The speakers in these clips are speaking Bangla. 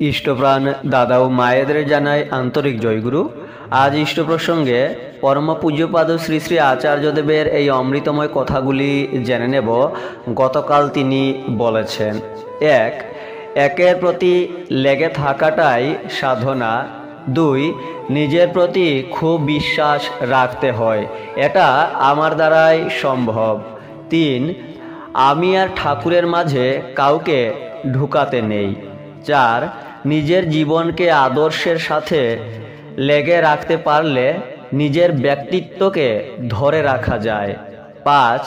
ইষ্টপ্রাণ দাদা ও মায়েদের জানায় আন্তরিক জয়গুরু। আজ ইষ্ট প্রসঙ্গে পরম পূজ্যপাদ শ্রী শ্রী আচার্যদেবের এই অমৃতময় কথাগুলি জেনে নেব। গতকাল তিনি বলেছেন, একের প্রতি লেগে থাকাটাই সাধনা। 2, নিজের প্রতি খুব বিশ্বাস রাখতে হয়, এটা আমার দ্বারাই সম্ভব। 3, আমি আর ঠাকুরের মাঝে কাউকে ঢুকাতে নেই। 4, নিজের জীবনকে আদর্শের সাথে লেগে রাখতে পারলে নিজের ব্যক্তিত্বকে ধরে রাখা যায়। 5,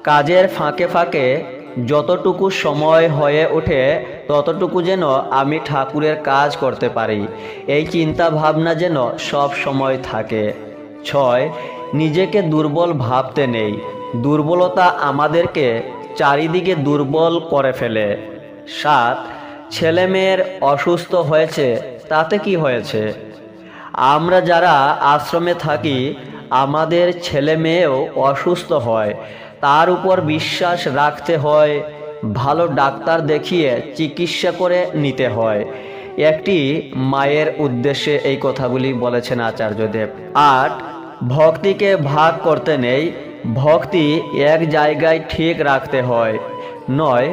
কাজের ফাঁকে ফাঁকে যতটুকু সময় হয়ে ওঠে ততটুকু যেন আমি ঠাকুরের কাজ করতে পারি, এই চিন্তা ভাবনা যেন সব সময় থাকে। 6, নিজেকে দুর্বল ভাবতে নেই, দুর্বলতা আমাদেরকে চারিদিকে দুর্বল করে ফেলে। 7, ছেলেমেয়ের অসুস্থ হয়েছে তাতে কি হয়েছে, আমরা যারা আশ্রমে থাকি আমাদের ছেলে মেয়েও অসুস্থ হয়, তার উপর বিশ্বাস রাখতে হয়, ভালো ডাক্তার দেখিয়ে চিকিৎসা করে নিতে হয়। একটি মায়ের উদ্দেশ্যে এই কথাগুলি বলেছেন আচার্যদেব। 8, ভক্তিকে ভাগ করতে নেই, ভক্তি এক জায়গায় ঠিক রাখতে হয়। 9,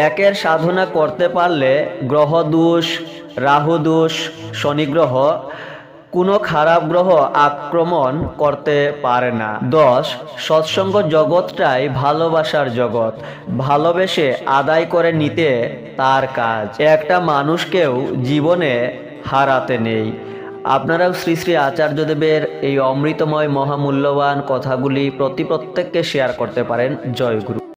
একের সাধনা করতে পারলে গ্রহ দোষ, রাহু দোষ, শনিগ্রহ, কোনো খারাপ গ্রহ আক্রমণ করতে পারে না। 10, সৎসঙ্গ জগৎটাই ভালোবাসার জগৎ, ভালোবেসে আদায় করে নিতে তার কাজ, একটা মানুষকেও জীবনে হারাতে নেই। আপনারাও শ্রী শ্রী আচার্যদেবের এই অমৃতময় মহামূল্যবান কথাগুলি প্রত্যেককে শেয়ার করতে পারেন। জয় গুরু।